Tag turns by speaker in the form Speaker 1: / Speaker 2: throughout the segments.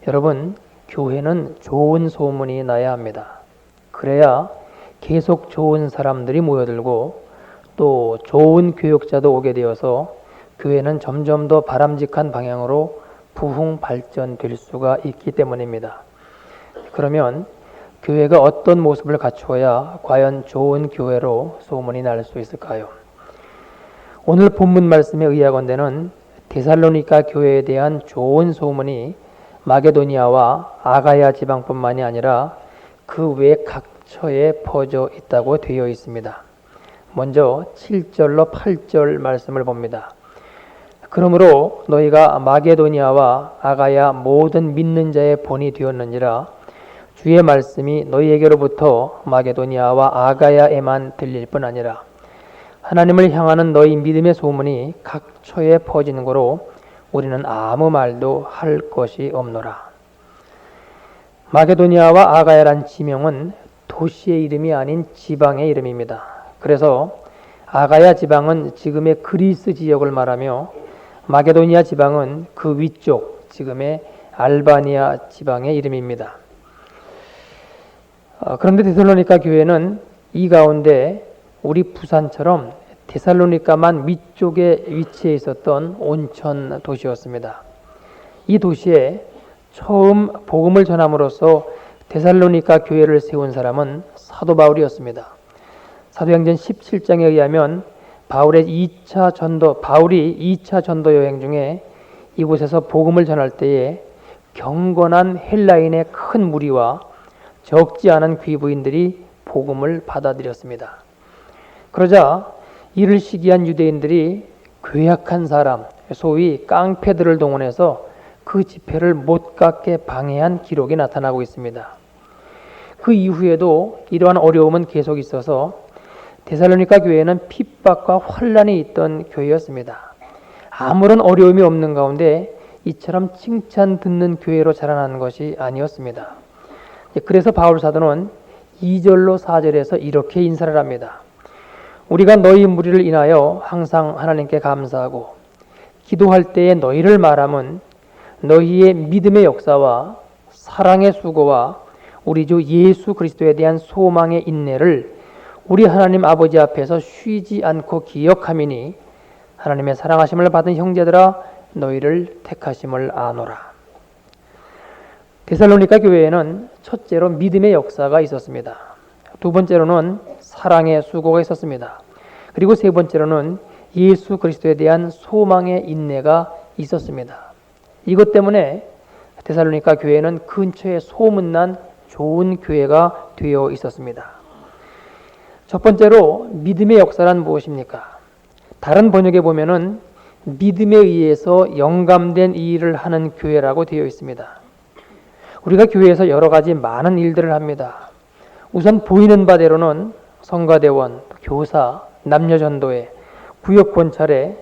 Speaker 1: 여러분, 교회는 좋은 소문이 나야 합니다. 그래야 계속 좋은 사람들이 모여들고 또 좋은 교역자도 오게 되어서 교회는 점점 더 바람직한 방향으로 부흥 발전될 수가 있기 때문입니다. 그러면 교회가 어떤 모습을 갖추어야 과연 좋은 교회로 소문이 날 수 있을까요? 오늘 본문 말씀에 의하건대는 데살로니가 교회에 대한 좋은 소문이 마게도니아와 아가야 지방뿐만이 아니라 그 외 각처에 퍼져 있다고 되어 있습니다. 먼저 7절로 8절 말씀을 봅니다. 그러므로 너희가 마게도니아와 아가야 모든 믿는 자의 본이 되었느니라. 주의 말씀이 너희에게로부터 마게도니아와 아가야에만 들릴 뿐 아니라 하나님을 향하는 너희 믿음의 소문이 각처에 퍼지는 거로 우리는 아무 말도 할 것이 없노라. 마게도니아와 아가야란 지명은 도시의 이름이 아닌 지방의 이름입니다. 그래서 아가야 지방은 지금의 그리스 지역을 말하며 마게도니아 지방은 그 위쪽 지금의 알바니아 지방의 이름입니다. 그런데 데살로니가 교회는 이 가운데 우리 부산처럼 데살로니가만 위쪽에 위치해 있었던 온천 도시였습니다. 이 도시에 처음 복음을 전함으로써 데살로니가 교회를 세운 사람은 사도 바울이었습니다. 사도행전 17장에 의하면 바울이 2차 전도 여행 중에 이곳에서 복음을 전할 때에 경건한 헬라인의 큰 무리와 적지 않은 귀부인들이 복음을 받아들였습니다. 그러자 이를 시기한 유대인들이 괴악한 사람, 소위 깡패들을 동원해서 그 집회를 못 갖게 방해한 기록이 나타나고 있습니다. 그 이후에도 이러한 어려움은 계속 있어서 데살로니가 교회는 핍박과 환란이 있던 교회였습니다. 아무런 어려움이 없는 가운데 이처럼 칭찬 듣는 교회로 자라나는 것이 아니었습니다. 그래서 바울 사도는 2절로 4절에서 이렇게 인사를 합니다. 우리가 너희 무리를 인하여 항상 하나님께 감사하고 기도할 때에 너희를 말함은 너희의 믿음의 역사와 사랑의 수고와 우리 주 예수 그리스도에 대한 소망의 인내를 우리 하나님 아버지 앞에서 쉬지 않고 기억함이니 하나님의 사랑하심을 받은 형제들아 너희를 택하심을 아노라. 데살로니가 교회에는 첫째로 믿음의 역사가 있었습니다. 두 번째로는 사랑의 수고가 있었습니다. 그리고 세 번째로는 예수 그리스도에 대한 소망의 인내가 있었습니다. 이것 때문에 데살로니가 교회는 근처에 소문난 좋은 교회가 되어 있었습니다. 첫 번째로 믿음의 역사란 무엇입니까? 다른 번역에 보면은 믿음에 의해서 영감된 이 일을 하는 교회라고 되어 있습니다. 우리가 교회에서 여러 가지 많은 일들을 합니다. 우선 보이는 바대로는 성가대원, 교사, 남녀전도회, 구역권찰회,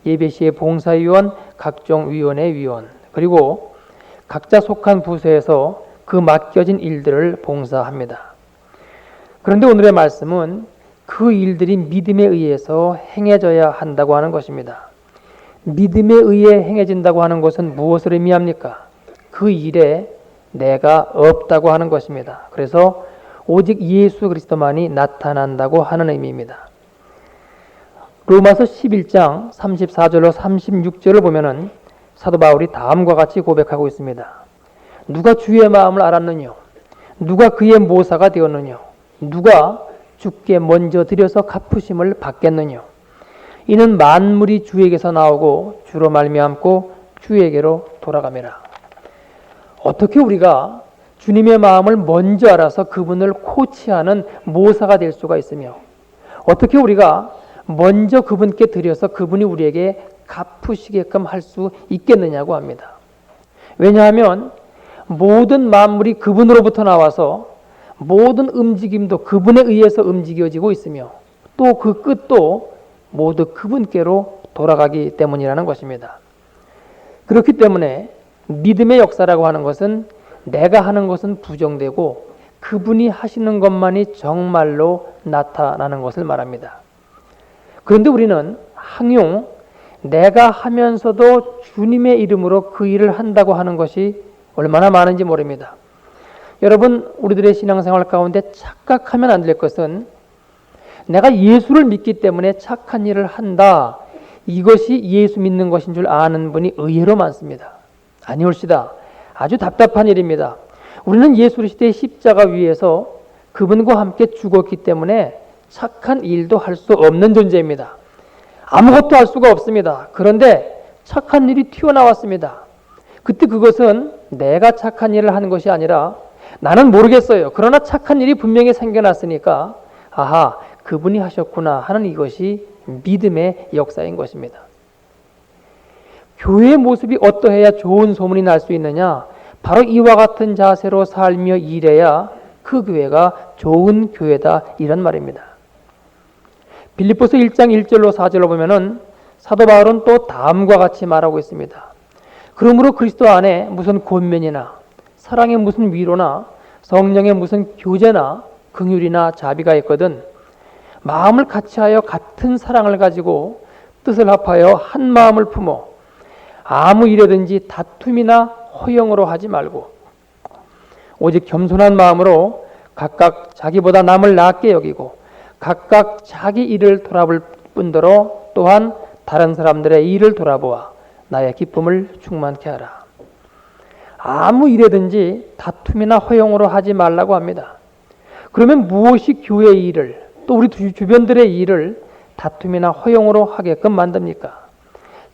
Speaker 1: 예배시의 봉사위원, 각종 위원회 위원, 그리고 각자 속한 부서에서 그 맡겨진 일들을 봉사합니다. 그런데 오늘의 말씀은 그 일들이 믿음에 의해서 행해져야 한다고 하는 것입니다. 믿음에 의해 행해진다고 하는 것은 무엇을 의미합니까? 그 일에 내가 없다고 하는 것입니다. 그래서 오직 예수 그리스도만이 나타난다고 하는 의미입니다. 로마서 11장 34절로 36절을 보면은 사도 바울이 다음과 같이 고백하고 있습니다. 누가 주의 마음을 알았느냐? 누가 그의 모사가 되었느냐? 누가 주께 먼저 드려서 갚으심을 받겠느냐? 이는 만물이 주에게서 나오고 주로 말미암고 주에게로 돌아가매라. 어떻게 우리가 주님의 마음을 먼저 알아서 그분을 코치하는 모사가 될 수가 있으며 어떻게 우리가 먼저 그분께 드려서 그분이 우리에게 갚으시게끔 할 수 있겠느냐고 합니다. 왜냐하면 모든 만물이 그분으로부터 나와서 모든 움직임도 그분에 의해서 움직여지고 있으며 또 그 끝도 모두 그분께로 돌아가기 때문이라는 것입니다. 그렇기 때문에 믿음의 역사라고 하는 것은 내가 하는 것은 부정되고 그분이 하시는 것만이 정말로 나타나는 것을 말합니다. 그런데 우리는 항용 내가 하면서도 주님의 이름으로 그 일을 한다고 하는 것이 얼마나 많은지 모릅니다. 여러분, 우리들의 신앙생활 가운데 착각하면 안 될 것은 내가 예수를 믿기 때문에 착한 일을 한다, 이것이 예수 믿는 것인 줄 아는 분이 의외로 많습니다. 아니올시다. 아주 답답한 일입니다. 우리는 예수 그리스도의 십자가 위에서 그분과 함께 죽었기 때문에 착한 일도 할 수 없는 존재입니다. 아무것도 할 수가 없습니다. 그런데 착한 일이 튀어나왔습니다. 그때 그것은 내가 착한 일을 하는 것이 아니라 나는 모르겠어요. 그러나 착한 일이 분명히 생겨났으니까 아하, 그분이 하셨구나 하는 이것이 믿음의 역사인 것입니다. 교회의 모습이 어떠해야 좋은 소문이 날 수 있느냐? 바로 이와 같은 자세로 살며 일해야 그 교회가 좋은 교회다, 이런 말입니다. 빌립보서 1장 1절로 4절로 보면은 사도 바울은 또 다음과 같이 말하고 있습니다. 그러므로 그리스도 안에 무슨 권면이나 사랑의 무슨 위로나 성령의 무슨 교제나 긍휼이나 자비가 있거든 마음을 같이하여 같은 사랑을 가지고 뜻을 합하여 한 마음을 품어 아무 일에든지 다툼이나 허영으로 하지 말고 오직 겸손한 마음으로 각각 자기보다 남을 낫게 여기고 각각 자기 일을 돌아볼 뿐더러 또한 다른 사람들의 일을 돌아보아 나의 기쁨을 충만케 하라. 아무 일에든지 다툼이나 허영으로 하지 말라고 합니다. 그러면 무엇이 교회의 일을 또 우리 주변들의 일을 다툼이나 허영으로 하게끔 만듭니까?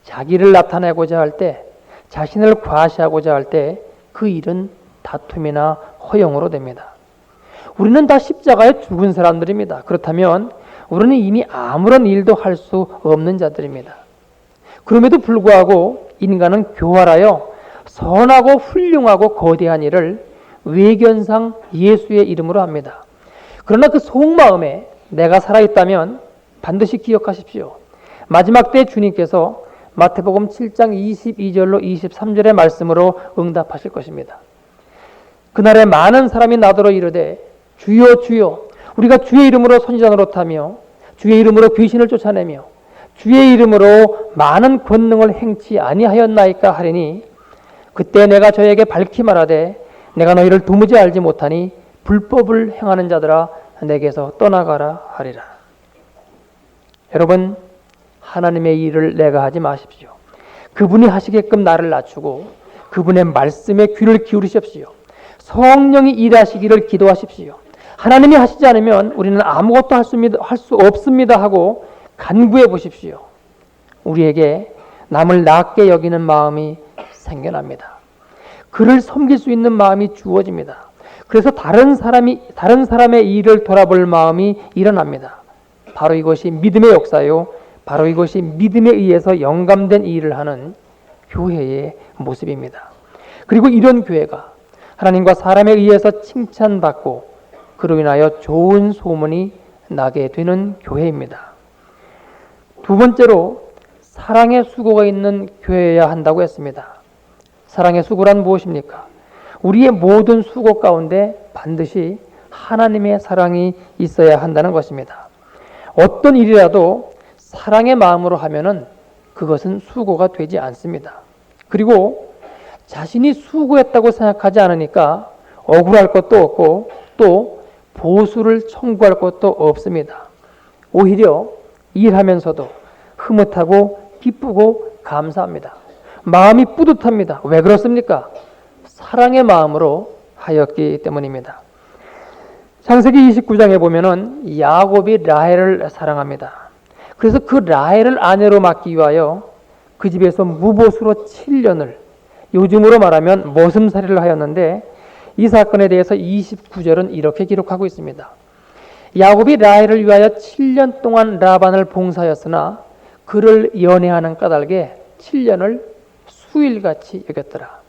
Speaker 1: 자기를 나타내고자 할 때, 자신을 과시하고자 할 때 그 일은 다툼이나 허영으로 됩니다. 우리는 다 십자가에 죽은 사람들입니다. 그렇다면 우리는 이미 아무런 일도 할 수 없는 자들입니다. 그럼에도 불구하고 인간은 교활하여 선하고 훌륭하고 거대한 일을 외견상 예수의 이름으로 합니다. 그러나 그 속마음에 내가 살아있다면 반드시 기억하십시오. 마지막 때 주님께서 마태복음 7장 22절로 23절의 말씀으로 응답하실 것입니다. 그날에 많은 사람이 나더러 이르되 주여 주여 우리가 주의 이름으로 선지자 노릇하며 주의 이름으로 귀신을 쫓아내며 주의 이름으로 많은 권능을 행치 아니하였나이까 하리니 그때 내가 저에게 밝히 말하되 내가 너희를 도무지 알지 못하니 불법을 행하는 자들아 내게서 떠나가라 하리라. 여러분, 하나님의 일을 내가 하지 마십시오. 그분이 하시게끔 나를 낮추고 그분의 말씀에 귀를 기울이십시오. 성령이 일하시기를 기도하십시오. 하나님이 하시지 않으면 우리는 아무것도 할 수 없습니다 하고 간구해 보십시오. 우리에게 남을 낮게 여기는 마음이 생겨납니다. 그를 섬길 수 있는 마음이 주어집니다. 그래서 다른 사람의 일을 돌아볼 마음이 일어납니다. 바로 이것이 믿음의 역사요. 바로 이것이 믿음에 의해서 영감된 일을 하는 교회의 모습입니다. 그리고 이런 교회가 하나님과 사람에 의해서 칭찬받고 그로 인하여 좋은 소문이 나게 되는 교회입니다. 두 번째로 사랑의 수고가 있는 교회여야 한다고 했습니다. 사랑의 수고란 무엇입니까? 우리의 모든 수고 가운데 반드시 하나님의 사랑이 있어야 한다는 것입니다. 어떤 일이라도 사랑의 마음으로 하면은 그것은 수고가 되지 않습니다. 그리고 자신이 수고했다고 생각하지 않으니까 억울할 것도 없고 또 보수를 청구할 것도 없습니다. 오히려 일하면서도 흐뭇하고 기쁘고 감사합니다. 마음이 뿌듯합니다. 왜 그렇습니까? 사랑의 마음으로 하였기 때문입니다. 창세기 29장에 보면은 야곱이 라헬을 사랑합니다. 그래서 그 라헬을 아내로 맡기 위하여 그 집에서 무보수로 7년을 요즘으로 말하면 머슴살이를 하였는데 이 사건에 대해서 29절은 이렇게 기록하고 있습니다. 야곱이 라헬을 위하여 7년 동안 라반을 봉사하였으나 그를 연애하는 까닭에 7년을 수일같이 여겼더라.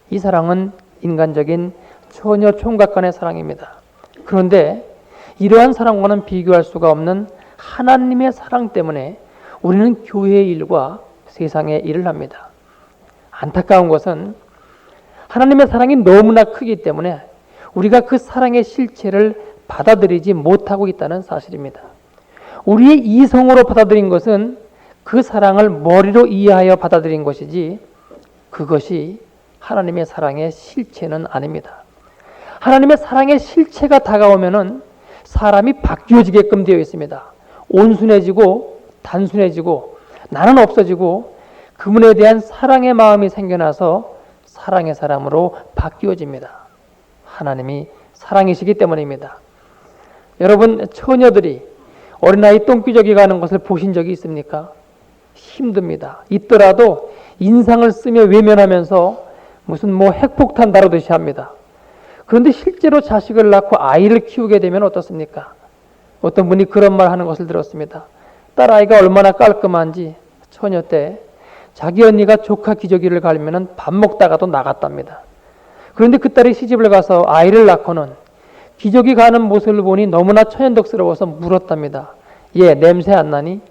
Speaker 1: 이 사랑은 인간적인 처녀 총각 간의 사랑입니다. 그런데 이러한 사랑과는 비교할 수가 없는 하나님의 사랑 때문에 우리는 교회의 일과 세상의 일을 합니다. 안타까운 것은 하나님의 사랑이 너무나 크기 때문에 우리가 그 사랑의 실체를 받아들이지 못하고 있다는 사실입니다. 우리의 이성으로 받아들인 것은 그 사랑을 머리로 이해하여 받아들인 것이지 그것이 하나님의 사랑의 실체는 아닙니다. 하나님의 사랑의 실체가 다가오면은 사람이 바뀌어지게끔 되어 있습니다. 온순해지고 단순해지고 나는 없어지고 그분에 대한 사랑의 마음이 생겨나서 사랑의 사람으로 바뀌어집니다. 하나님이 사랑이시기 때문입니다. 여러분, 처녀들이 어린아이 똥기저귀 가는 것을 보신 적이 있습니까? 힘듭니다. 있더라도 인상을 쓰며 외면하면서 무슨 핵폭탄 다루듯이 합니다. 그런데 실제로 자식을 낳고 아이를 키우게 되면 어떻습니까? 어떤 분이 그런 말 하는 것을 들었습니다. 딸아이가 얼마나 깔끔한지 처녀 때 자기 언니가 조카 기저귀를 갈면은 밥 먹다가도 나갔답니다. 그런데 그 딸이 시집을 가서 아이를 낳고는 기저귀 가는 모습을 보니 너무나 천연덕스러워서 물었답니다. 얘 냄새 안 나니?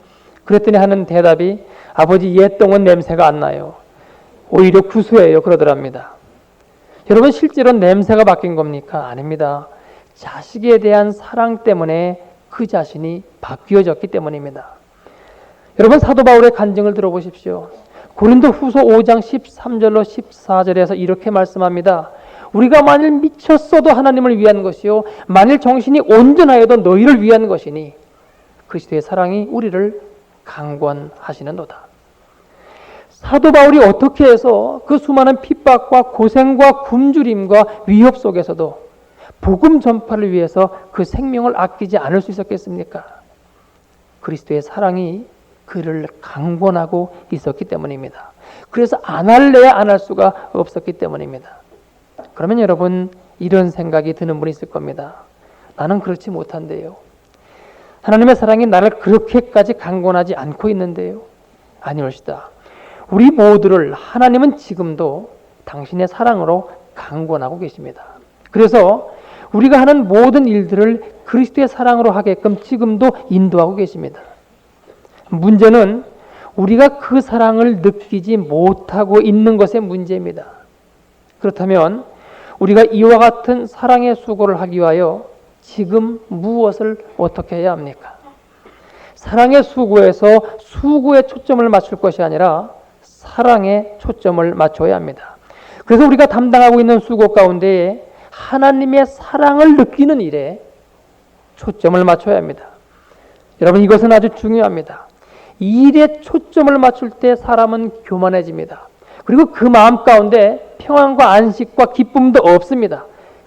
Speaker 1: 그랬더니 하는 대답이 아버지 얘 똥은 냄새가 안 나요. 오히려 구수해요. 그러더랍니다. 여러분, 실제로 냄새가 바뀐 겁니까? 아닙니다. 자식에 대한 사랑 때문에 그 자신이 바뀌어졌기 때문입니다. 여러분, 사도 바울의 간증을 들어보십시오. 고린도 후서 5장 13절로 14절에서 이렇게 말씀합니다. 우리가 만일 미쳤어도 하나님을 위한 것이요 만일 정신이 온전하여도 너희를 위한 것이니 그리스도의 사랑이 우리를 강권하시는도다. 사도 바울이 어떻게 해서 그 수많은 핍박과 고생과 굶주림과 위협 속에서도 복음 전파를 위해서 그 생명을 아끼지 않을 수 있었겠습니까? 그리스도의 사랑이 그를 강권하고 있었기 때문입니다. 그래서 안 할래야 안 할 수가 없었기 때문입니다. 그러면 여러분, 이런 생각이 드는 분이 있을 겁니다. 나는 그렇지 못한데요. 하나님의 사랑이 나를 그렇게까지 강권하지 않고 있는데요. 아니올시다. 우리 모두를 하나님은 지금도 당신의 사랑으로 강권하고 계십니다. 그래서 우리가 하는 모든 일들을 그리스도의 사랑으로 하게끔 지금도 인도하고 계십니다. 문제는 우리가 그 사랑을 느끼지 못하고 있는 것의 문제입니다. 그렇다면 우리가 이와 같은 사랑의 수고를 하기 위하여 지금 무엇을 어떻게 해야 합니까? 사랑의 수고에서 수고에 초점을 맞출 것이 아니라 사랑에 초점을 맞춰야 합니다. 그래서 우리가 담당하고 있는 수고 가운데 하나님의 사랑을 느끼는 일에 초점을 맞춰야 합니다. 여러분, 이것은 아주 중요합니다. 이 일에 초점을 맞출 때 사람은 교만해집니다. 그리고 그 마음 가운데 평안과 안식과 기쁨도 없습니다.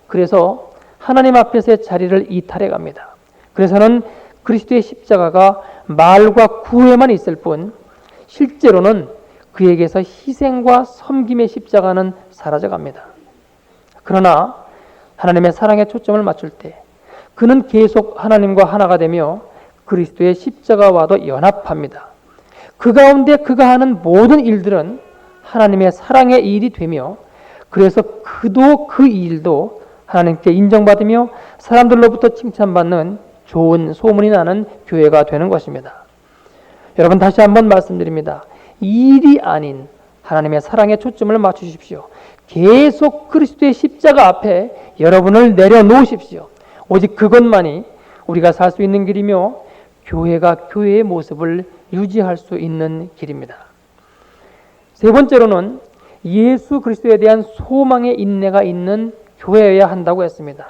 Speaker 1: 그래서 하나님 앞에서의 자리를 이탈해 갑니다. 그래서는 그리스도의 십자가가 말과 구애만 있을 뿐 실제로는 그에게서 희생과 섬김의 십자가는 사라져 갑니다. 그러나 하나님의 사랑에 초점을 맞출 때 그는 계속 하나님과 하나가 되며 그리스도의 십자가와도 연합합니다. 그 가운데 그가 하는 모든 일들은 하나님의 사랑의 일이 되며 그래서 그도 그 일도 하나님께 인정받으며 사람들로부터 칭찬받는 좋은 소문이 나는 교회가 되는 것입니다. 여러분, 다시 한번 말씀드립니다. 일이 아닌 하나님의 사랑에 초점을 맞추십시오. 계속 그리스도의 십자가 앞에 여러분을 내려놓으십시오. 오직 그것만이 우리가 살 수 있는 길이며 교회가 교회의 모습을 유지할 수 있는 길입니다. 세 번째로는 예수 그리스도에 대한 소망의 인내가 있는 교회여야 한다고 했습니다.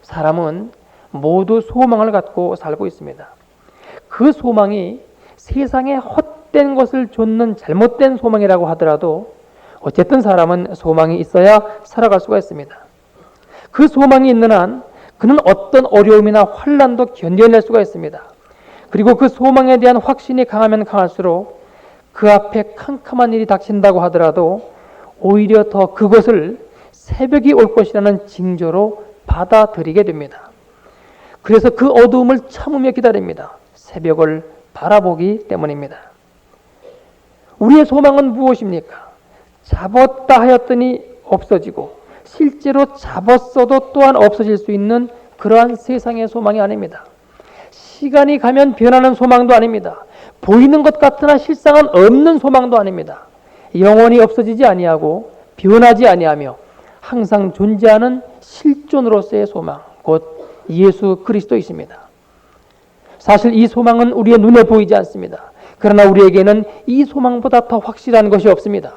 Speaker 1: 사람은 모두 소망을 갖고 살고 있습니다. 그 소망이 세상에 헛된 것을 좇는 잘못된 소망이라고 하더라도 어쨌든 사람은 소망이 있어야 살아갈 수가 있습니다. 그 소망이 있는 한 그는 어떤 어려움이나 환난도 견뎌낼 수가 있습니다. 그리고 그 소망에 대한 확신이 강하면 강할수록 그 앞에 캄캄한 일이 닥친다고 하더라도 오히려 더 그것을 새벽이 올 것이라는 징조로 받아들이게 됩니다. 그래서 그 어두움을 참으며 기다립니다. 새벽을 바라보기 때문입니다. 우리의 소망은 무엇입니까? 잡았다 하였더니 없어지고 실제로 잡았어도 또한 없어질 수 있는 그러한 세상의 소망이 아닙니다. 시간이 가면 변하는 소망도 아닙니다. 보이는 것 같으나 실상은 없는 소망도 아닙니다. 영원히 없어지지 아니하고 변하지 아니하며 항상 존재하는 실존으로서의 소망, 곧 예수 그리스도이십니다. 사실 이 소망은 우리의 눈에 보이지 않습니다. 그러나 우리에게는 이 소망보다 더 확실한 것이 없습니다.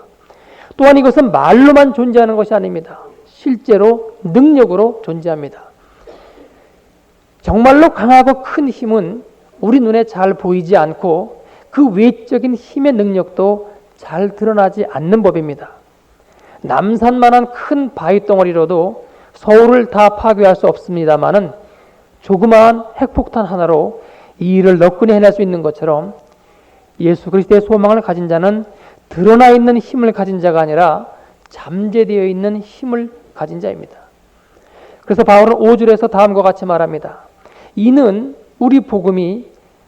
Speaker 1: 또한 이것은 말로만 존재하는 것이 아닙니다. 실제로 능력으로 존재합니다. 정말로 강하고 큰 힘은 우리 눈에 잘 보이지 않고 그 외적인 힘의 능력도 잘 드러나지 않는 법입니다. 남산만한 큰 바위 덩어리로도 서울을 다 파괴할 수 없습니다마는 조그마한 핵폭탄 하나로 이 일을 너끈히 해낼 수 있는 것처럼 예수 그리스도의 소망을 가진 자는 드러나 있는 힘을 가진 자가 아니라 잠재되어 있는 힘을 가진 자입니다. 그래서 바울은 5절에서 다음과 같이 말합니다. 이는 우리 복음이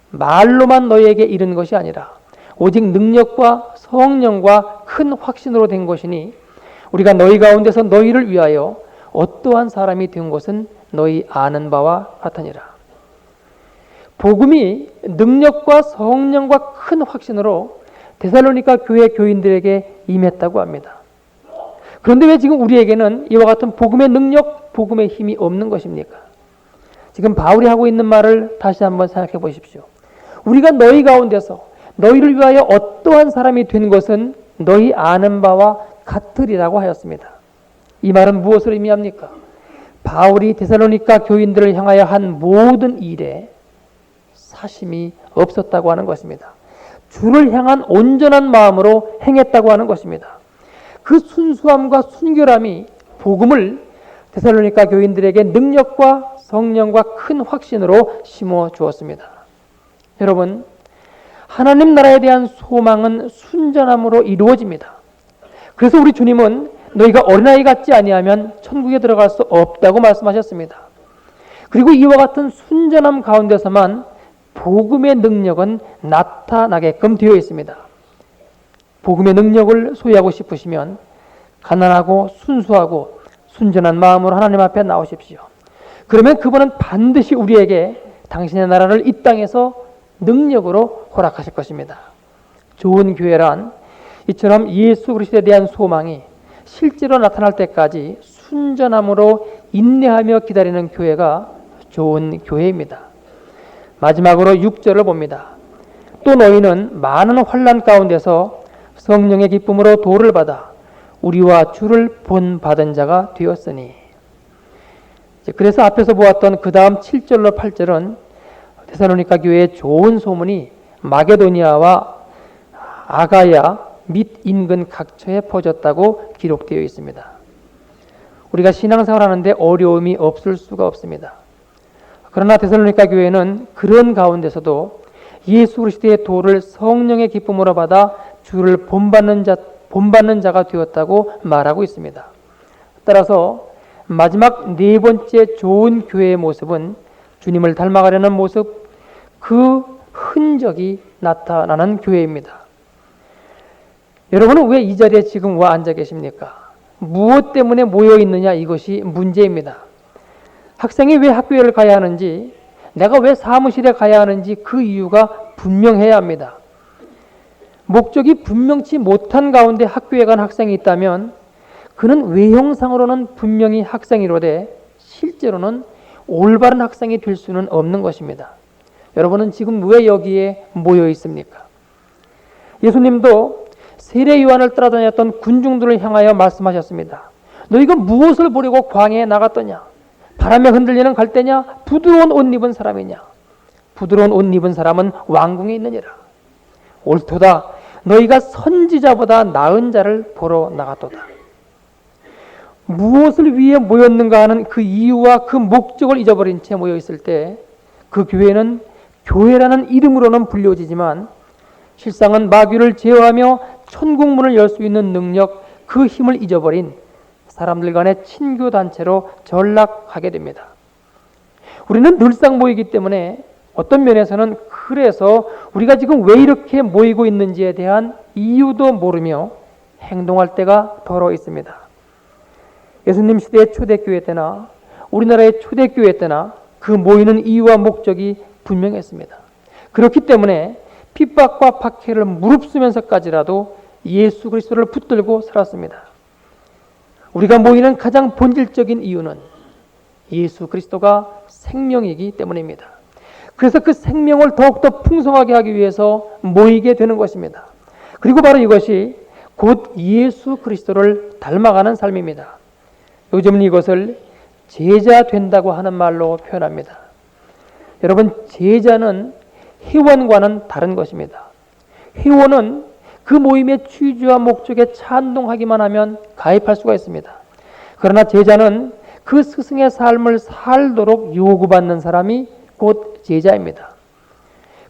Speaker 1: 말로만 너희에게 이른 것이 아니라 오직 능력과 성령과 큰 확신으로 된 것이니 우리가 너희 가운데서 너희를 위하여 어떠한 사람이 된 것은 너희 아는 바와 같으니라. 복음이 능력과 성령과 큰 확신으로 데살로니가 교회 교인들에게 임했다고 합니다. 그런데 왜 지금 우리에게는 이와 같은 복음의 능력, 복음의 힘이 없는 것입니까? 지금 바울이 하고 있는 말을 다시 한번 생각해 보십시오. 우리가 너희 가운데서 너희를 위하여 어떠한 사람이 된 것은 너희 아는 바와 같으리라고 하였습니다. 이 말은 무엇을 의미합니까? 바울이 데살로니가 교인들을 향하여 한 모든 일에 사심이 없었다고 하는 것입니다. 주를 향한 온전한 마음으로 행했다고 하는 것입니다. 그 순수함과 순결함이 복음을 데살로니가 교인들에게 능력과 성령과 큰 확신으로 심어 주었습니다. 여러분, 하나님 나라에 대한 소망은 순전함으로 이루어집니다. 그래서 우리 주님은 너희가 어린아이 같지 아니하면 천국에 들어갈 수 없다고 말씀하셨습니다. 그리고 이와 같은 순전함 가운데서만 복음의 능력은 나타나게끔 되어 있습니다. 복음의 능력을 소유하고 싶으시면 가난하고 순수하고 순전한 마음으로 하나님 앞에 나오십시오. 그러면 그분은 반드시 우리에게 당신의 나라를 이 땅에서 능력으로 허락하실 것입니다. 좋은 교회란 이처럼 예수 그리스도에 대한 소망이 실제로 나타날 때까지 순전함으로 인내하며 기다리는 교회가 좋은 교회입니다. 마지막으로 6절을 봅니다. 또 너희는 많은 환난 가운데서 성령의 기쁨으로 도를 받아 우리와 주를 본받은 자가 되었으니. 그래서 앞에서 보았던 그 다음 7절로 8절은 데살로니가 교회의 좋은 소문이 마게도니아와 아가야 및 인근 각처에 퍼졌다고 기록되어 있습니다. 우리가 신앙생활 하는데 어려움이 없을 수가 없습니다. 그러나 데살로니가 교회는 그런 가운데서도 예수 그리스도의 도를 성령의 기쁨으로 받아 주를 본받는 자가 되었다고 말하고 있습니다. 따라서 마지막 네 번째 좋은 교회의 모습은 주님을 닮아가려는 모습, 그 흔적이 나타나는 교회입니다. 여러분은 왜 이 자리에 지금 와 앉아 계십니까? 무엇 때문에 모여 있느냐, 이것이 문제입니다. 학생이 왜 학교를 가야 하는지, 내가 왜 사무실에 가야 하는지 그 이유가 분명해야 합니다. 목적이 분명치 못한 가운데 학교에 간 학생이 있다면 그는 외형상으로는 분명히 학생이로되 실제로는 올바른 학생이 될 수는 없는 것입니다. 여러분은 지금 왜 여기에 모여 있습니까? 예수님도 세례 요한을 따라다녔던 군중들을 향하여 말씀하셨습니다. 너희가 무엇을 보려고 광야에 나갔더냐? 바람에 흔들리는 갈대냐? 부드러운 옷 입은 사람이냐? 부드러운 옷 입은 사람은 왕궁에 있느니라. 옳도다. 너희가 선지자보다 나은 자를 보러 나갔도다. 무엇을 위해 모였는가 하는 그 이유와 그 목적을 잊어버린 채 모여 있을 때 그 교회는 교회라는 이름으로는 불려지지만 실상은 마귀를 제어하며 천국문을 열 수 있는 능력, 그 힘을 잊어버린 사람들 간의 친교 단체로 전락하게 됩니다. 우리는 늘상 모이기 때문에 어떤 면에서는 그래서 우리가 지금 왜 이렇게 모이고 있는지에 대한 이유도 모르며 행동할 때가 더러 있습니다. 예수님 시대의 초대교회 때나 우리나라의 초대교회 때나 그 모이는 이유와 목적이 분명했습니다. 그렇기 때문에 핍박과 박해를 무릅쓰면서까지라도 예수 그리스도를 붙들고 살았습니다. 우리가 모이는 가장 본질적인 이유는 예수 그리스도가 생명이기 때문입니다. 그래서 그 생명을 더욱더 풍성하게 하기 위해서 모이게 되는 것입니다. 그리고 바로 이것이 곧 예수 그리스도를 닮아가는 삶입니다. 요즘은 이것을 제자 된다고 하는 말로 표현합니다. 여러분, 제자는 회원과는 다른 것입니다. 회원은 그 모임의 취지와 목적에 찬동하기만 하면 가입할 수가 있습니다. 그러나 제자는 그 스승의 삶을 살도록 요구받는 사람이 곧 제자입니다.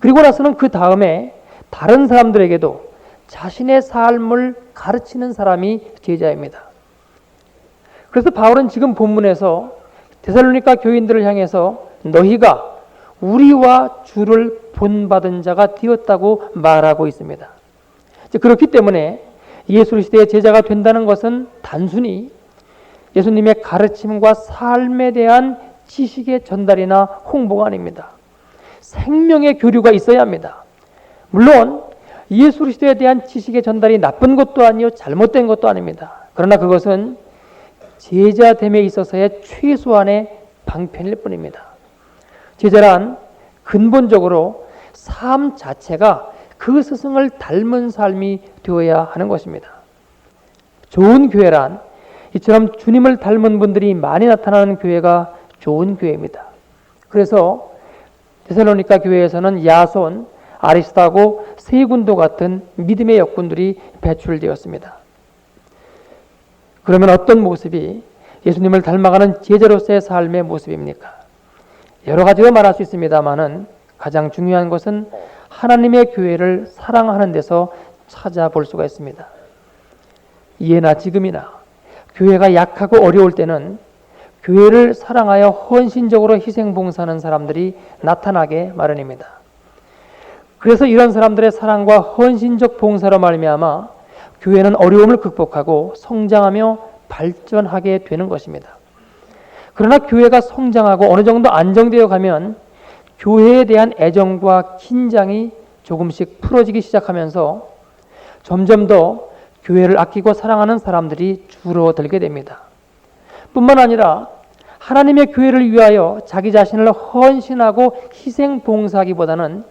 Speaker 1: 그리고 나서는 그 다음에 다른 사람들에게도 자신의 삶을 가르치는 사람이 제자입니다. 그래서 바울은 지금 본문에서 데살로니가 교인들을 향해서 너희가 우리와 주를 본받은 자가 되었다고 말하고 있습니다. 그렇기 때문에 예수 그리스도의 제자가 된다는 것은 단순히 예수님의 가르침과 삶에 대한 지식의 전달이나 홍보가 아닙니다. 생명의 교류가 있어야 합니다. 물론 예수 그리스도에 대한 지식의 전달이 나쁜 것도 아니요 잘못된 것도 아닙니다. 그러나 그것은 제자됨에 있어서의 최소한의 방편일 뿐입니다. 제자란 근본적으로 삶 자체가 그 스승을 닮은 삶이 되어야 하는 것입니다. 좋은 교회란 이처럼 주님을 닮은 분들이 많이 나타나는 교회가 좋은 교회입니다. 그래서 데살로니가 교회에서는 야손, 아리스타고, 세군도 같은 믿음의 역군들이 배출되었습니다. 그러면 어떤 모습이 예수님을 닮아가는 제자로서의 삶의 모습입니까? 여러 가지로 말할 수 있습니다만은 가장 중요한 것은 하나님의 교회를 사랑하는 데서 찾아볼 수가 있습니다. 예나 지금이나 교회가 약하고 어려울 때는 교회를 사랑하여 헌신적으로 희생봉사하는 사람들이 나타나게 마련입니다. 그래서 이런 사람들의 사랑과 헌신적 봉사로 말미암아 교회는 어려움을 극복하고 성장하며 발전하게 되는 것입니다. 그러나 교회가 성장하고 어느 정도 안정되어 가면 교회에 대한 애정과 긴장이 조금씩 풀어지기 시작하면서 점점 더 교회를 아끼고 사랑하는 사람들이 줄어들게 됩니다. 뿐만 아니라 하나님의 교회를 위하여 자기 자신을 헌신하고 희생 봉사하기보다는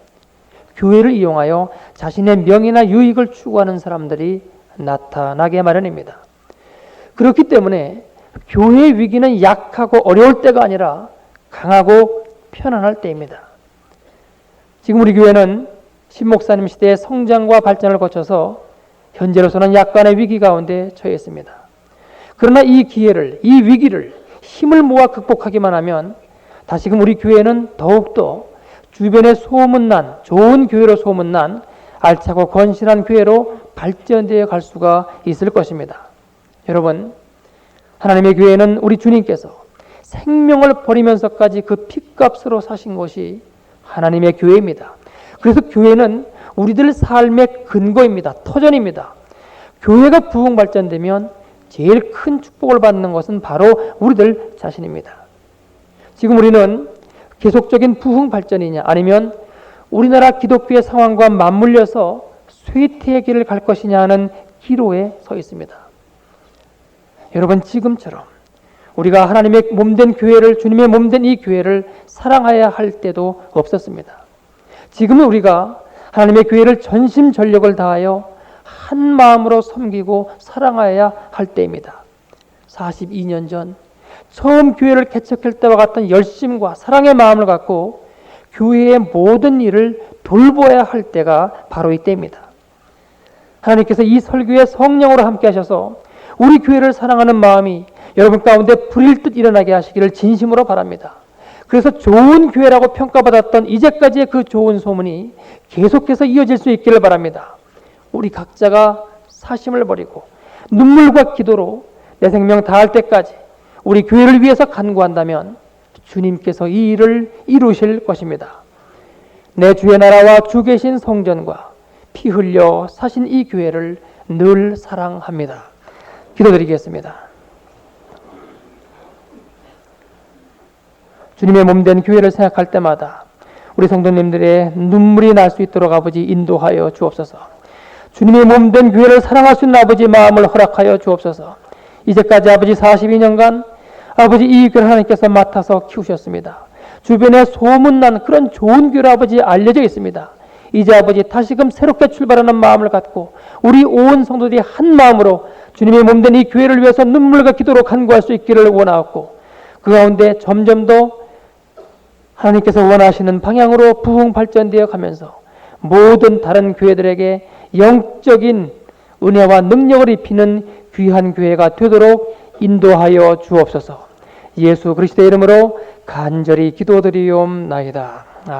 Speaker 1: 교회를 이용하여 자신의 명예나 유익을 추구하는 사람들이 나타나게 마련입니다. 그렇기 때문에 교회의 위기는 약하고 어려울 때가 아니라 강하고 편안할 때입니다. 지금 우리 교회는 신 목사님 시대의 성장과 발전을 거쳐서 현재로서는 약간의 위기 가운데 처해 있습니다. 그러나 이 기회를, 이 위기를 힘을 모아 극복하기만 하면 다시금 우리 교회는 더욱더 주변에 소문난, 좋은 교회로 소문난 알차고 건실한 교회로 발전되어 갈 수가 있을 것입니다. 여러분, 하나님의 교회는 우리 주님께서 생명을 버리면서까지 그 핏값으로 사신 것이 하나님의 교회입니다. 그래서 교회는 우리들 삶의 근거입니다. 터전입니다. 교회가 부흥 발전되면 제일 큰 축복을 받는 것은 바로 우리들 자신입니다. 지금 우리는 계속적인 부흥 발전이냐 아니면 우리나라 기독교의 상황과 맞물려서 쇠퇴의 길을 갈 것이냐 하는 기로에 서 있습니다. 여러분, 지금처럼 우리가 하나님의 몸된 교회를, 주님의 몸된 이 교회를 사랑해야 할 때도 없었습니다. 지금은 우리가 하나님의 교회를 전심전력을 다하여 한 마음으로 섬기고 사랑해야 할 때입니다. 42년 전 처음 교회를 개척할 때와 같은 열심과 사랑의 마음을 갖고 교회의 모든 일을 돌보아야 할 때가 바로 이때입니다. 하나님께서 이 설교에 성령으로 함께 하셔서 우리 교회를 사랑하는 마음이 여러분 가운데 불일 듯 일어나게 하시기를 진심으로 바랍니다. 그래서 좋은 교회라고 평가받았던 이제까지의 그 좋은 소문이 계속해서 이어질 수 있기를 바랍니다. 우리 각자가 사심을 버리고 눈물과 기도로 내 생명 다할 때까지 우리 교회를 위해서 간구한다면 주님께서 이 일을 이루실 것입니다. 내 주의 나라와 주 계신 성전과 피 흘려 사신 이 교회를 늘 사랑합니다. 기도드리겠습니다. 주님의 몸된 교회를 생각할 때마다 우리 성도님들의 눈물이 날 수 있도록 아버지 인도하여 주옵소서. 주님의 몸된 교회를 사랑할 수 있는 아버지 마음을 허락하여 주옵소서. 이제까지 아버지 42년간 아버지 이 교회를 하나님께서 맡아서 키우셨습니다. 주변에 소문난 그런 좋은 교회 아버지 알려져 있습니다. 이제 아버지 다시금 새롭게 출발하는 마음을 갖고 우리 온 성도들이 한 마음으로 주님의 몸된 이 교회를 위해서 눈물과 기도로 간구할 수 있기를 원하옵고, 그 가운데 점점 더 하나님께서 원하시는 방향으로 부흥 발전되어 가면서 모든 다른 교회들에게 영적인 은혜와 능력을 입히는 귀한 교회가 되도록 인도하여 주옵소서. 예수 그리스도의 이름으로 간절히 기도드리옵나이다. 아멘.